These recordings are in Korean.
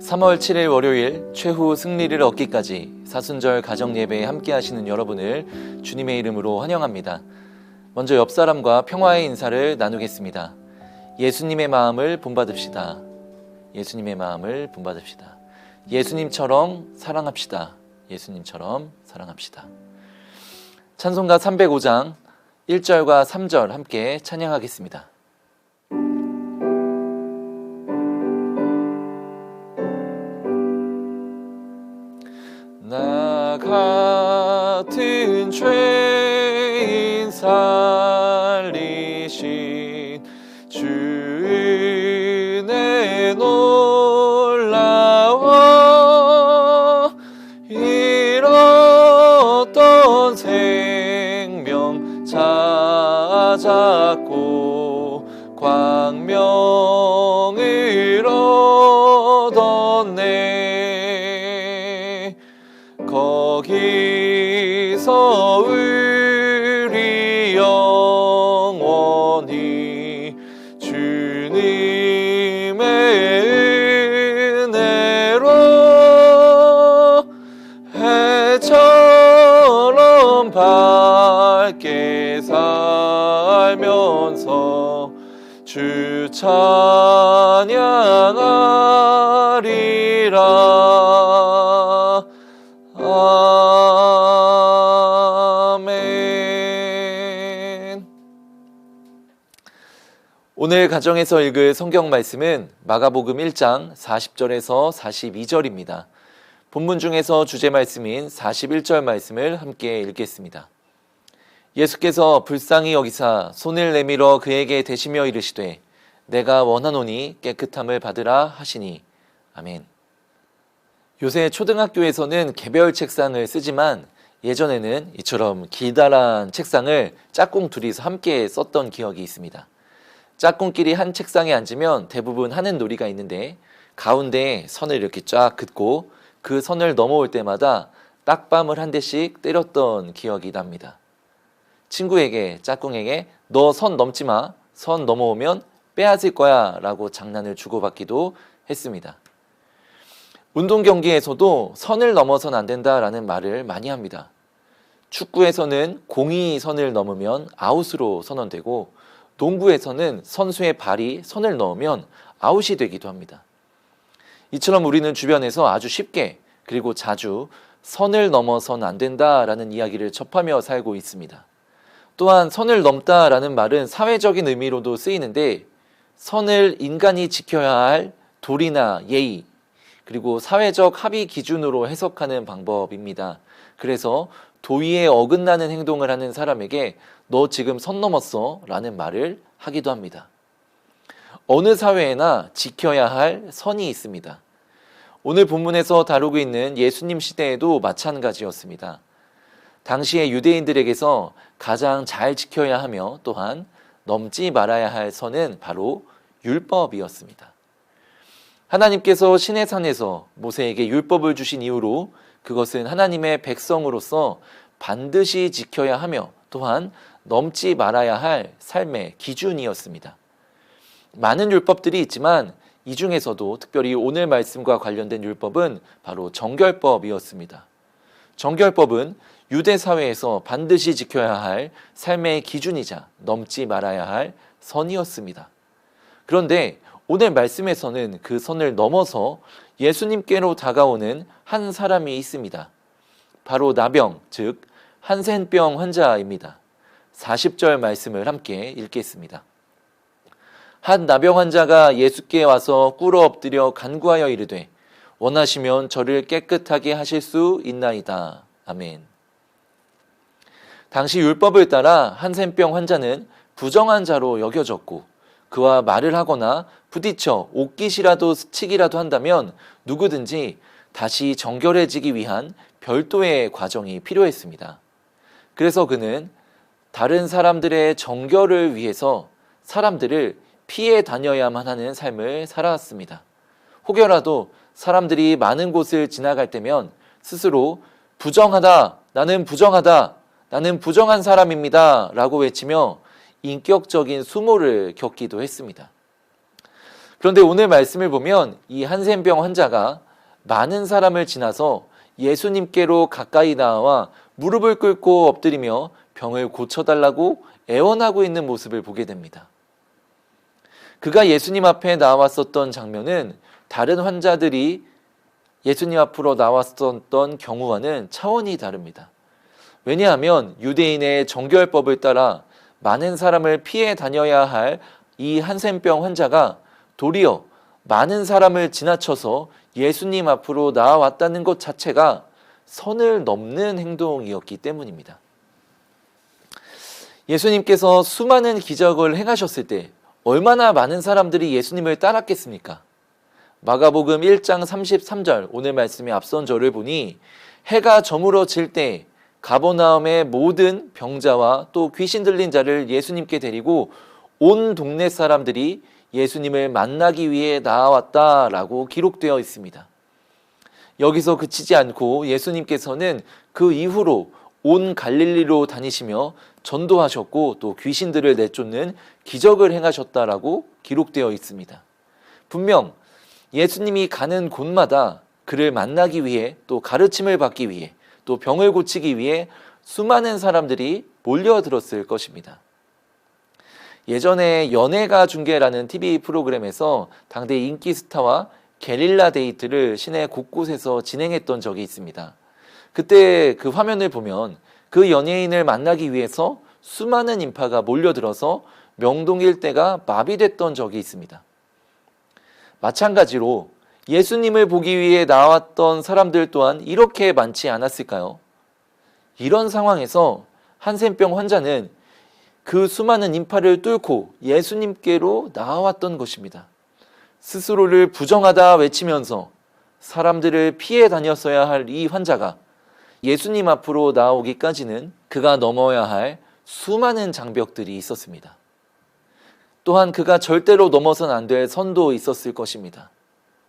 3월 7일 월요일 최후 승리를 얻기까지 사순절 가정예배에 함께 하시는 여러분을 주님의 이름으로 환영합니다. 먼저 옆 사람과 평화의 인사를 나누겠습니다. 예수님의 마음을 본받읍시다. 예수님의 마음을 본받읍시다. 예수님처럼 사랑합시다. 예수님처럼 사랑합시다. 찬송가 305장 1절과 3절 함께 찬양하겠습니다. 나 같은 죄인 살리신 주 은혜 놀라워 잃었던 생명 찾았고 광명을 얻었네. 거기서 우리 영원히 주님의 은혜로 해처럼 밝게 살면서 주 찬양하리라. 아멘. 오늘 가정에서 읽을 성경 말씀은 마가복음 1장 40절에서 42절입니다. 본문 중에서 주제 말씀인 41절 말씀을 함께 읽겠습니다. 예수께서 불쌍히 여기사 손을 내밀어 그에게 대시며 이르시되 내가 원하노니 깨끗함을 받으라 하시니. 아멘. 요새 초등학교에서는 개별 책상을 쓰지만 예전에는 이처럼 기다란 책상을 짝꿍 둘이서 함께 썼던 기억이 있습니다. 짝꿍끼리 한 책상에 앉으면 대부분 하는 놀이가 있는데 가운데에 선을 이렇게 쫙 긋고 그 선을 넘어올 때마다 딱밤을 한 대씩 때렸던 기억이 납니다. 친구에게, 짝꿍에게 너 선 넘지 마, 선 넘어오면 빼앗을 거야 라고 장난을 주고받기도 했습니다. 운동 경기에서도 선을 넘어선 안 된다라는 말을 많이 합니다. 축구에서는 공이 선을 넘으면 아웃으로 선언되고 농구에서는 선수의 발이 선을 넘으면 아웃이 되기도 합니다. 이처럼 우리는 주변에서 아주 쉽게 그리고 자주 선을 넘어선 안 된다라는 이야기를 접하며 살고 있습니다. 또한 선을 넘다라는 말은 사회적인 의미로도 쓰이는데 선을 인간이 지켜야 할 도리나 예의 그리고 사회적 합의 기준으로 해석하는 방법입니다. 그래서 도의에 어긋나는 행동을 하는 사람에게 너 지금 선 넘었어 라는 말을 하기도 합니다. 어느 사회에나 지켜야 할 선이 있습니다. 오늘 본문에서 다루고 있는 예수님 시대에도 마찬가지였습니다. 당시의 유대인들에게서 가장 잘 지켜야 하며 또한 넘지 말아야 할 선은 바로 율법이었습니다. 하나님께서 시내산에서 모세에게 율법을 주신 이후로 그것은 하나님의 백성으로서 반드시 지켜야 하며 또한 넘지 말아야 할 삶의 기준이었습니다. 많은 율법들이 있지만 이 중에서도 특별히 오늘 말씀과 관련된 율법은 바로 정결법이었습니다. 정결법은 유대 사회에서 반드시 지켜야 할 삶의 기준이자 넘지 말아야 할 선이었습니다. 그런데 오늘 말씀에서는 그 선을 넘어서 예수님께로 다가오는 한 사람이 있습니다. 바로 나병, 즉 한센병 환자입니다. 40절 말씀을 함께 읽겠습니다. 한 나병 환자가 예수께 와서 꿇어 엎드려 간구하여 이르되 원하시면 저를 깨끗하게 하실 수 있나이다. 아멘. 당시 율법을 따라 한센병 환자는 부정한 자로 여겨졌고 그와 말을 하거나 부딪혀 옷깃이라도 스치기라도 한다면 누구든지 다시 정결해지기 위한 별도의 과정이 필요했습니다. 그래서 그는 다른 사람들의 정결을 위해서 사람들을 피해 다녀야만 하는 삶을 살아왔습니다. 혹여라도 사람들이 많은 곳을 지나갈 때면 스스로 부정하다, 나는 부정하다, 나는 부정한 사람입니다 라고 외치며 인격적인 수모를 겪기도 했습니다. 그런데 오늘 말씀을 보면 이 한센병 환자가 많은 사람을 지나서 예수님께로 가까이 나와 무릎을 꿇고 엎드리며 병을 고쳐달라고 애원하고 있는 모습을 보게 됩니다. 그가 예수님 앞에 나왔었던 장면은 다른 환자들이 예수님 앞으로 나왔었던 경우와는 차원이 다릅니다. 왜냐하면 유대인의 정결법을 따라 많은 사람을 피해 다녀야 할 이 한센병 환자가 도리어 많은 사람을 지나쳐서 예수님 앞으로 나아왔다는 것 자체가 선을 넘는 행동이었기 때문입니다. 예수님께서 수많은 기적을 행하셨을 때 얼마나 많은 사람들이 예수님을 따랐겠습니까? 마가복음 1장 33절 오늘 말씀의 앞선 절을 보니 해가 저물어질 때 가버나움의 모든 병자와 또 귀신 들린 자를 예수님께 데리고 온 동네 사람들이 예수님을 만나기 위해 나아왔다라고 기록되어 있습니다. 여기서 그치지 않고 예수님께서는 그 이후로 온 갈릴리로 다니시며 전도하셨고 또 귀신들을 내쫓는 기적을 행하셨다라고 기록되어 있습니다. 분명 예수님이 가는 곳마다 그를 만나기 위해 또 가르침을 받기 위해 또 병을 고치기 위해 수많은 사람들이 몰려들었을 것입니다. 예전에 연예가 중계라는 TV 프로그램에서 당대 인기 스타와 게릴라 데이트를 시내 곳곳에서 진행했던 적이 있습니다. 그때 그 화면을 보면 그 연예인을 만나기 위해서 수많은 인파가 몰려들어서 명동 일대가 마비됐던 적이 있습니다. 마찬가지로 예수님을 보기 위해 나왔던 사람들 또한 이렇게 많지 않았을까요? 이런 상황에서 한센병 환자는 그 수많은 인파를 뚫고 예수님께로 나아왔던 것입니다. 스스로를 부정하다 외치면서 사람들을 피해 다녔어야 할 이 환자가 예수님 앞으로 나오기까지는 그가 넘어야 할 수많은 장벽들이 있었습니다. 또한 그가 절대로 넘어선 안 될 선도 있었을 것입니다.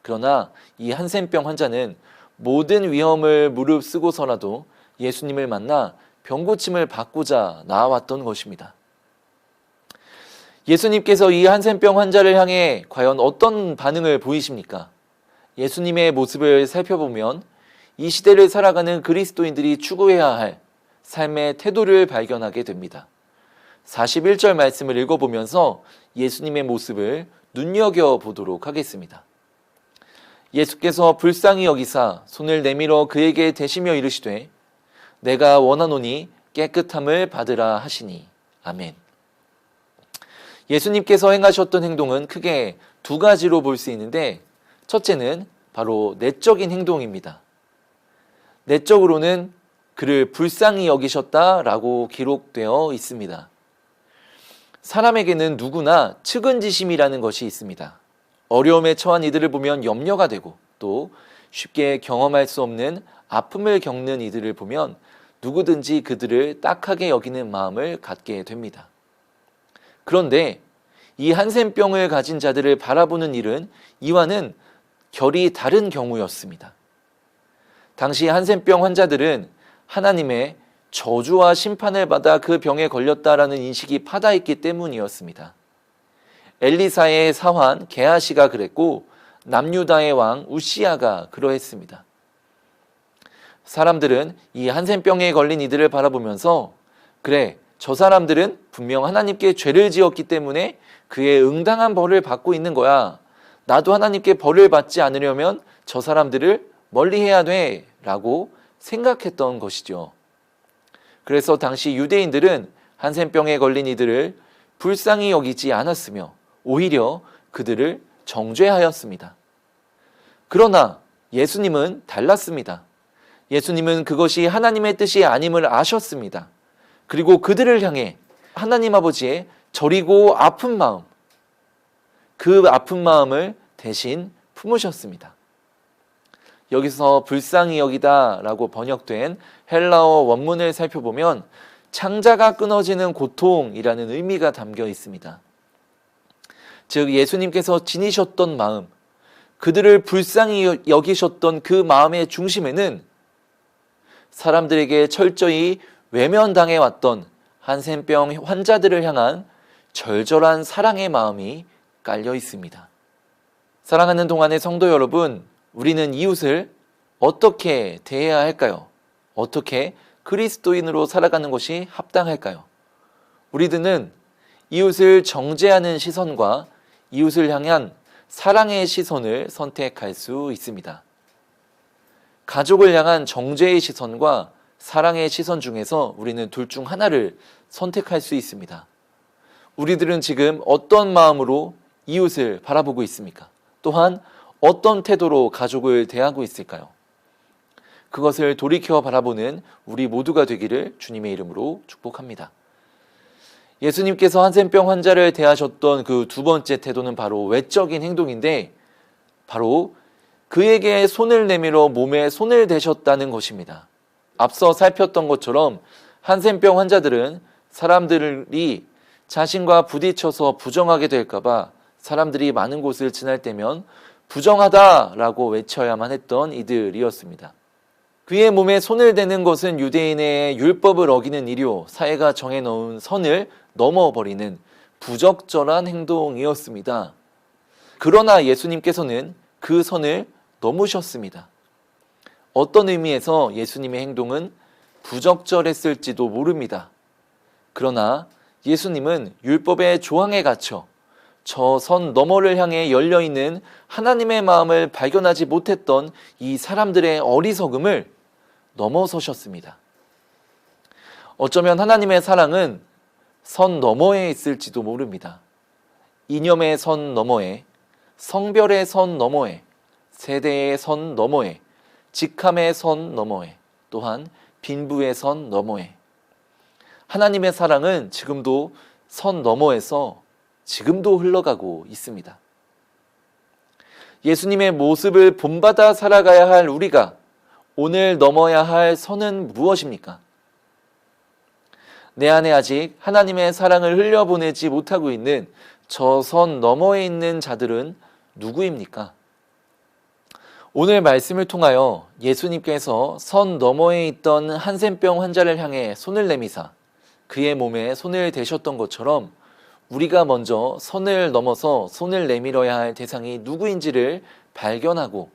그러나 이 한센병 환자는 모든 위험을 무릅쓰고서라도 예수님을 만나 병고침을 받고자 나아왔던 것입니다. 예수님께서 이 한센병 환자를 향해 과연 어떤 반응을 보이십니까? 예수님의 모습을 살펴보면 이 시대를 살아가는 그리스도인들이 추구해야 할 삶의 태도를 발견하게 됩니다. 41절 말씀을 읽어보면서 예수님의 모습을 눈여겨보도록 하겠습니다. 예수께서 불쌍히 여기사 손을 내밀어 그에게 대시며 이르시되 내가 원하노니 깨끗함을 받으라 하시니. 아멘. 예수님께서 행하셨던 행동은 크게 두 가지로 볼 수 있는데 첫째는 바로 내적인 행동입니다. 내적으로는 그를 불쌍히 여기셨다라고 기록되어 있습니다. 사람에게는 누구나 측은지심이라는 것이 있습니다. 어려움에 처한 이들을 보면 염려가 되고 또 쉽게 경험할 수 없는 아픔을 겪는 이들을 보면 누구든지 그들을 딱하게 여기는 마음을 갖게 됩니다. 그런데 이 한센병을 가진 자들을 바라보는 일은 이와는 결이 다른 경우였습니다. 당시 한센병 환자들은 하나님의 저주와 심판을 받아 그 병에 걸렸다라는 인식이 파다했기 때문이었습니다. 엘리사의 사환 게하시가 그랬고 남유다의 왕 우시야가 그러했습니다. 사람들은 이 한센병에 걸린 이들을 바라보면서 그래, 저 사람들은 분명 하나님께 죄를 지었기 때문에 그의 응당한 벌을 받고 있는 거야. 나도 하나님께 벌을 받지 않으려면 저 사람들을 멀리해야 돼 라고 생각했던 것이죠. 그래서 당시 유대인들은 한센병에 걸린 이들을 불쌍히 여기지 않았으며 오히려 그들을 정죄하였습니다. 그러나 예수님은 달랐습니다. 예수님은 그것이 하나님의 뜻이 아님을 아셨습니다. 그리고 그들을 향해 하나님 아버지의 저리고 아픈 마음, 그 아픈 마음을 대신 품으셨습니다. 여기서 불쌍히 여기다 라고 번역된 헬라어 원문을 살펴보면 창자가 끊어지는 고통이라는 의미가 담겨 있습니다. 즉 예수님께서 지니셨던 마음, 그들을 불쌍히 여기셨던 그 마음의 중심에는 사람들에게 철저히 외면당해 왔던 한센병 환자들을 향한 절절한 사랑의 마음이 깔려 있습니다. 사랑하는 동안의 성도 여러분, 우리는 이웃을 어떻게 대해야 할까요? 어떻게 그리스도인으로 살아가는 것이 합당할까요? 우리들은 이웃을 정죄하는 시선과 이웃을 향한 사랑의 시선을 선택할 수 있습니다. 가족을 향한 정죄의 시선과 사랑의 시선 중에서 우리는 둘 중 하나를 선택할 수 있습니다. 우리들은 지금 어떤 마음으로 이웃을 바라보고 있습니까? 또한 어떤 태도로 가족을 대하고 있을까요? 그것을 돌이켜 바라보는 우리 모두가 되기를 주님의 이름으로 축복합니다. 예수님께서 한센병 환자를 대하셨던 그 두 번째 태도는 바로 외적인 행동인데 바로 그에게 손을 내밀어 몸에 손을 대셨다는 것입니다. 앞서 살폈던 것처럼 한센병 환자들은 사람들이 자신과 부딪혀서 부정하게 될까봐 사람들이 많은 곳을 지날 때면 부정하다라고 외쳐야만 했던 이들이었습니다. 그의 몸에 손을 대는 것은 유대인의 율법을 어기는 일이요 사회가 정해놓은 선을 넘어버리는 부적절한 행동이었습니다. 그러나 예수님께서는 그 선을 넘으셨습니다. 어떤 의미에서 예수님의 행동은 부적절했을지도 모릅니다. 그러나 예수님은 율법의 조항에 갇혀 저 선 너머를 향해 열려있는 하나님의 마음을 발견하지 못했던 이 사람들의 어리석음을 넘어서셨습니다. 어쩌면 하나님의 사랑은 선 너머에 있을지도 모릅니다. 이념의 선 너머에, 성별의 선 너머에, 세대의 선 너머에, 직함의 선 너머에, 또한 빈부의 선 너머에. 하나님의 사랑은 지금도 선 너머에서 지금도 흘러가고 있습니다. 예수님의 모습을 본받아 살아가야 할 우리가 오늘 넘어야 할 선은 무엇입니까? 내 안에 아직 하나님의 사랑을 흘려보내지 못하고 있는 저 선 너머에 있는 자들은 누구입니까? 오늘 말씀을 통하여 예수님께서 선 너머에 있던 한센병 환자를 향해 손을 내미사 그의 몸에 손을 대셨던 것처럼 우리가 먼저 선을 넘어서 손을 내밀어야 할 대상이 누구인지를 발견하고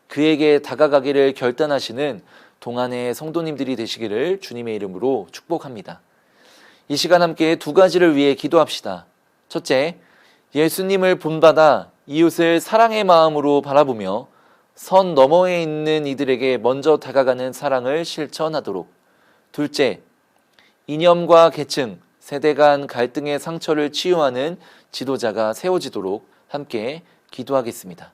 그에게 다가가기를 결단하시는 동안의 성도님들이 되시기를 주님의 이름으로 축복합니다. 이 시간 함께 두 가지를 위해 기도합시다. 첫째, 예수님을 본받아 이웃을 사랑의 마음으로 바라보며 선 너머에 있는 이들에게 먼저 다가가는 사랑을 실천하도록. 둘째, 이념과 계층, 세대 간 갈등의 상처를 치유하는 지도자가 세워지도록 함께 기도하겠습니다.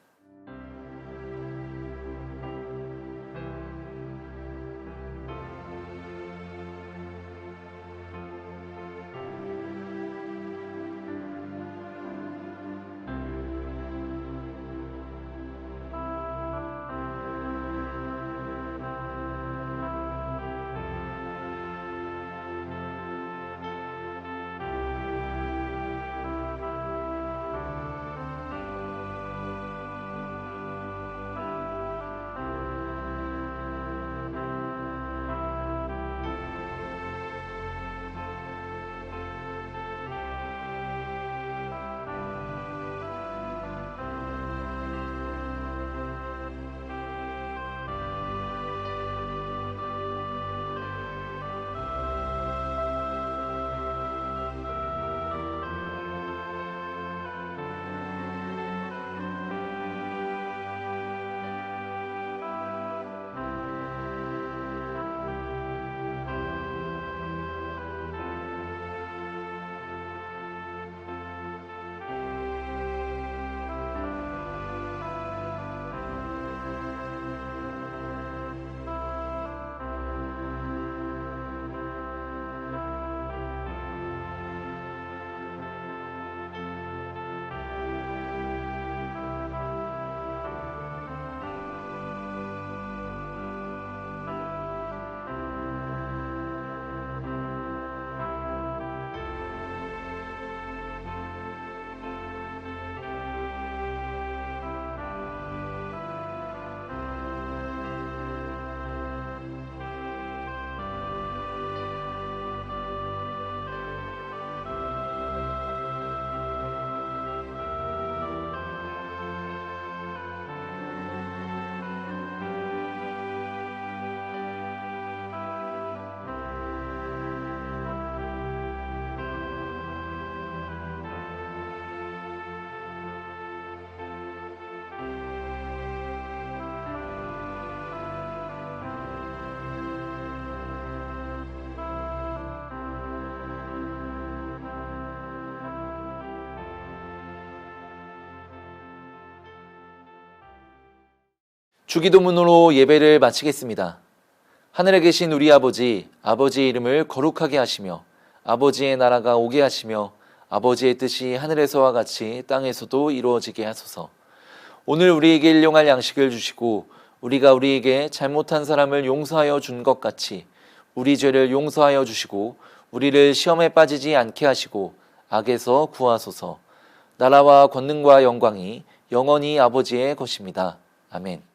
주기도문으로 예배를 마치겠습니다. 하늘에 계신 우리 아버지, 아버지의 이름을 거룩하게 하시며 아버지의 나라가 오게 하시며 아버지의 뜻이 하늘에서와 같이 땅에서도 이루어지게 하소서. 오늘 우리에게 일용할 양식을 주시고 우리가 우리에게 잘못한 사람을 용서하여 준 것 같이 우리 죄를 용서하여 주시고 우리를 시험에 빠지지 않게 하시고 악에서 구하소서. 나라와 권능과 영광이 영원히 아버지의 것입니다. 아멘.